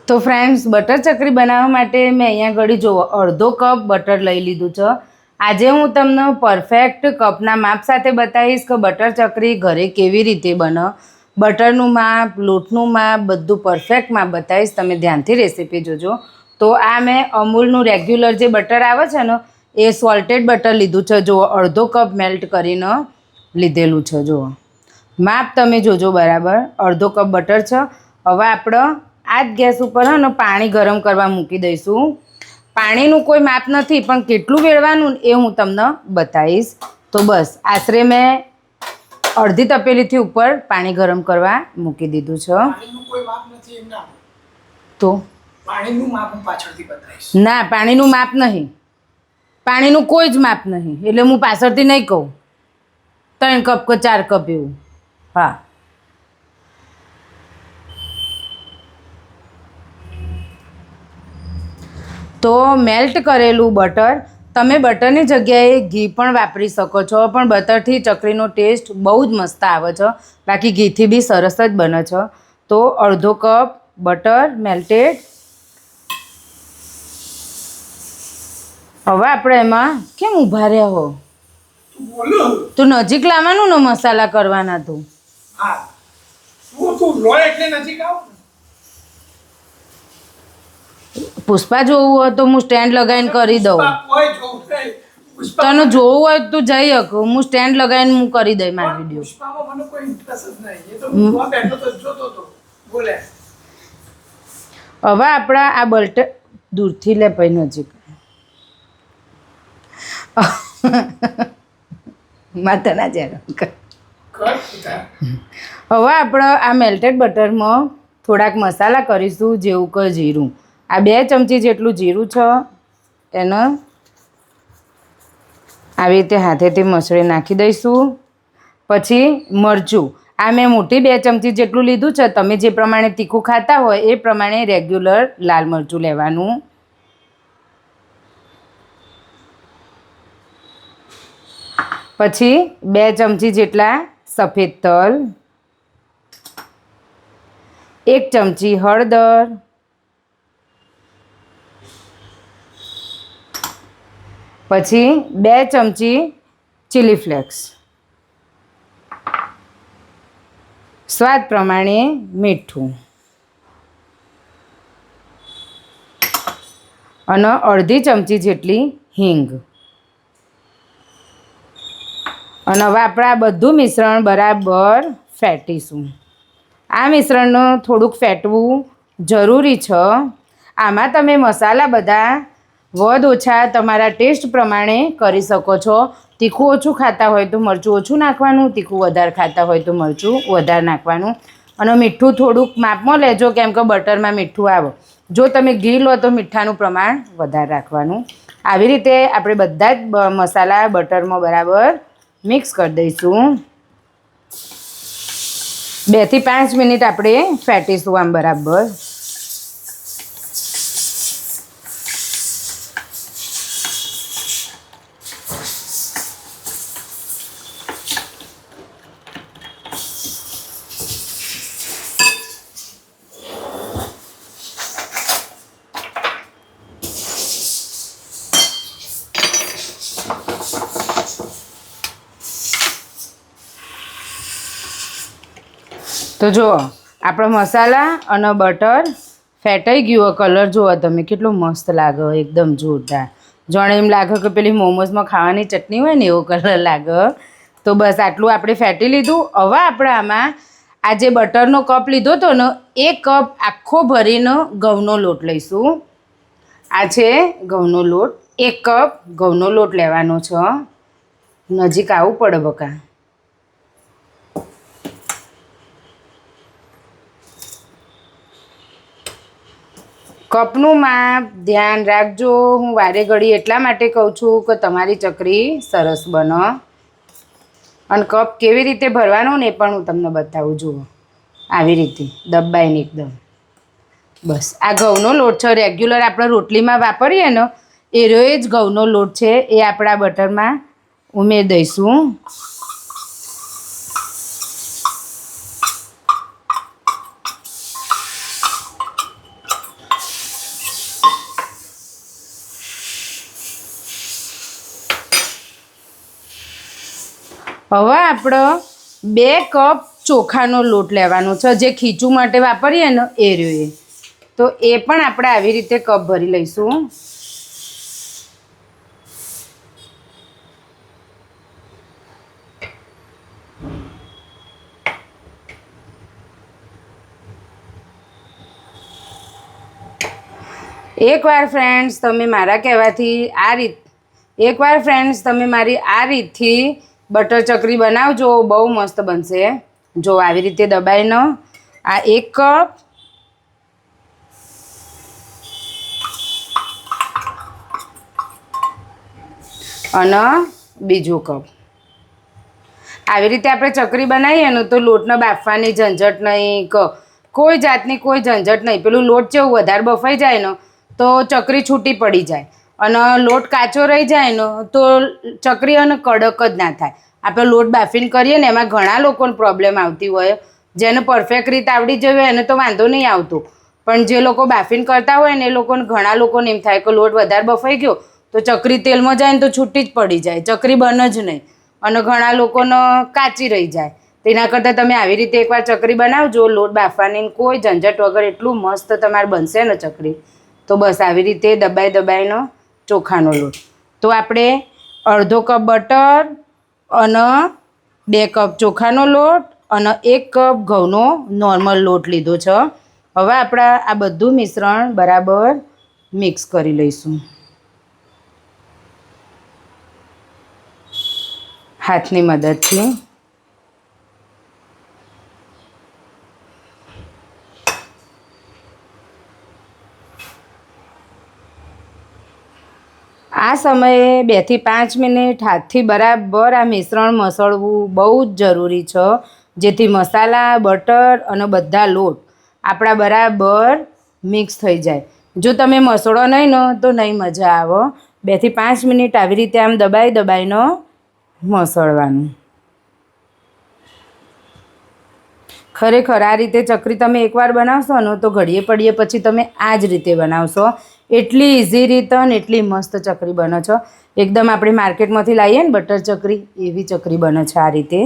તો friends, butter ચકરી બનાવવા માટે મેં અહીંયા ઘડી જુઓ અડધો કપ બટર લઈ લીધું છે. આજે હું તમને પરફેક્ટ કપના માપ સાથે બતાવીશ કે બટર ચકરી ઘરે કેવી રીતે બને. બટરનું માપ, લોટનું માપ બધું પરફેક્ટ માપ બતાવીશ. તમે ધ્યાનથી રેસીપી જોજો. તો આ મેં અમૂલનું રેગ્યુલર જે બટર આવે છે ને એ સોલ્ટેડ બટર લીધું છે. જુઓ અડધો કપ મેલ્ટ કરીને લીધેલું છે. જુઓ માપ તમે જોજો બરાબર. અડધો કપ બટર છે. હવે આપણે આ જ ગેસ ઉપર ને પાણી ગરમ કરવા મૂકી દઈશું. પાણીનું કોઈ માપ નથી, પણ કેટલું વેળવાનું એ હું તમને બતાવીશ. તો બસ આશરે મેં અડધી તપેલીથી ઉપર પાણી ગરમ કરવા મૂકી દીધું છે. તો પાણીનું માપ હું પાછળથી બતાવીશ. ના, પાણીનું માપ નહીં, પાણીનું કોઈ જ માપ નહીં. એટલે હું પાછળથી નહીં કહું 3 કપ કે 4 કપ એવું. હા, તો મેલ્ટ કરેલું બટર, તમે બટરની જગ્યાએ ઘી પણ વાપરી શકો છો, પણ બટરથી ચકરીનો ટેસ્ટ બહુ જ મસ્ત આવે છે. બાકી ઘીથી બી સરસ જ બને છે. તો અડધો કપ બટર મેલ્ટેડ. હવે આપણે એમાં કેમ ઊભા રહ્યા હો? તો નજીક લાવવાનું ને મસાલા કરવાના. તું હા, તું લો એટલે નજીક આવ. પુષ્પા જોવું હોય તો હું સ્ટેન્ડ લગાવીને કરી દઉં. તને જોવું હોય તો જઈ શકું. હું સ્ટેન્ડ લગાવીને હું કરી દઈ મારો વિડીયો. પુષ્પામાં મને કોઈ ઇન્ટરેસ્ટ જ નહીં. એ તો હું બેઠો તો જોતો તો બોલે. હવે આપણા આ બટર દૂરથી લે પછી નજીક. માતાના જ્યારે હવે આપણે આ મેલ્ટેડ બટરમાં થોડાક મસાલા કરીશું, જેવું કે જીરું. આ 2 ચમચી જેટલું જીરું છે. એને આવી રીતે હાથેથી મસળી નાખી દઈશું. પછી મરચું, આ મેં મોટી 2 ચમચી જેટલું લીધું છે. તમે જે પ્રમાણે તીખું ખાતા હોય એ પ્રમાણે રેગ્યુલર લાલ મરચું લેવાનું. પછી 2 ચમચી જેટલા સફેદ તલ, 1 ચમચી હળદર, પછી 2 ચમચી ચીલી ફ્લેક્સ, સ્વાદ પ્રમાણે મીઠું અને અડધી ચમચી જેટલી હિંગ. અને હવે આપણે આ બધું મિશ્રણ બરાબર ફેંટીશું. આ મિશ્રણને થોડુંક ફેંટવું જરૂરી છે. આમાં તમે મસાલા બધા વધ ઓછા તમારા ટેસ્ટ પ્રમાણે કરી શકો છો. તીખું ઓછું ખાતા હોય તો મરચું ઓછું નાખવાનું, તીખું વધારે ખાતા હોય તો મરચું વધારે નાખવાનું. અને મીઠું થોડુંક માપમાં લેજો, કેમ કે બટરમાં મીઠું આવે. જો તમે ઘી લો તો મીઠાનું પ્રમાણ વધારે રાખવાનું. આવી રીતે આપણે બધા જ મસાલા બટરમાં બરાબર મિક્સ કરી દઈશું. 2 થી 5 મિનિટ આપણે ફેંટીશું આમ બરાબર. તો જુઓ આપણો મસાલા અને બટર ફેટાઈ ગયું. કલર જુઓ તમે કેટલો મસ્ત લાગે, એકદમ જોરદાર. જાણે એમ લાગે કે પેલી મોમોઝમાં ખાવાની ચટણી હોય ને એવો કલર લાગે. તો બસ આટલું આપણે ફેટી લીધું. હવે આપણે આમાં આ જે બટરનો કપ લીધો હતો ને એ કપ આખો ભરીને ઘઉંનો લોટ લઈશું. આ છે ઘઉંનો લોટ. 1 કપ ઘઉંનો લોટ લેવાનો છે. નજીક આવવું પડે બકા. કપનું માપ ધ્યાન રાખજો. હું વારે ઘડી એટલા માટે કહું છું કે તમારી ચકરી સરસ બને. અને કપ કેવી રીતે ભરવાનો ને એ પણ હું તમને બતાવું. જુઓ આવી રીતે દબાઈને એકદમ. બસ આ ઘઉંનો લોટ છે, રેગ્યુલર આપણે રોટલીમાં વાપરીએ ને એ જ ઘઉંનો લોટ છે. એ આપણા બટરમાં ઉમેરી દઈશું. હવે આપણે 2 કપ ચોખાનો લોટ લેવાનો છે, જે ખીચું માટે વાપરીએ ને એ રહ્યો. તો એ પણ આપણે આવી રીતે કપ ભરી લઈશું. એકવાર ફ્રેન્ડ્સ તમે મારા કહેવાથી મારી આ રીતથી બટર ચકરી બનાવજો, બહુ મસ્ત બનશે. જો આવી રીતે દબાઈને આ 1 કપ અને બીજો કપ. આવી રીતે આપણે ચકરી બનાવીએ ને તો લોટને બાફવાની ઝંઝટ નહીં, કોઈ જાતની કોઈ ઝંઝટ નહીં. પેલું લોટ જેવું વધારે બફાઈ જાય ને તો ચકરી છૂટી પડી જાય, અને લોટ કાચો રહી જાય ને તો ચકરી અને કડક જ ના થાય. આપણે લોટ બાફીને કરીએ ને એમાં ઘણા લોકોને પ્રોબ્લેમ આવતી હોય. જેને પરફેક્ટ રીતે આવડી જવી હોય એને તો વાંધો નહીં આવતો, પણ જે લોકો બાફીને કરતા હોય ને એ લોકોને ઘણા લોકોને એમ થાય કે લોટ વધારે બફાઈ ગયો તો ચકરી તેલમાં જાય ને તો છૂટી જ પડી જાય, ચકરી બને જ નહીં, અને ઘણા લોકોને કાચી રહી જાય. તેના કરતાં તમે આવી રીતે એકવાર ચકરી બનાવજો, લોટ બાફવાની કોઈ ઝંઝટ વગર. એટલું મસ્ત તમારે બનશે ને ચકરી. તો બસ આવી રીતે દબાઈને ચોખાનો લોટ. તો આપણે અડધો કપ બટર અને 2 કપ ચોખાનો લોટ અને 1 કપ ઘઉંનો નોર્મલ લોટ લીધો છે. હવે આપણે આ બધું મિશ્રણ બરાબર મિક્સ કરી લઈશું હાથની મદદથી. આ સમયે 2 થી 5 મિનિટ હાથથી બરાબર આ મિશ્રણ મસળવું બહુ જ જરૂરી છે, જેથી મસાલા, બટર અને બધા લોટ આપણા બરાબર મિક્સ થઈ જાય. જો તમે મસળો નહીં ને તો નહીં મજા આવે. 2 થી 5 મિનિટ આવી રીતે આમ દબાઈને મસળવાનું. ખરેખર આ રીતે ચકરી તમે એકવાર બનાવશો ને તો ઘડીએ પડીએ પછી તમે આ જ રીતે બનાવશો. એટલી ઇઝી રીતે અને એટલી મસ્ત ચકરી બને છે. એકદમ આપણે માર્કેટમાંથી લાવીએ ને બટર ચકરી, એવી ચકરી બને છે આ રીતે.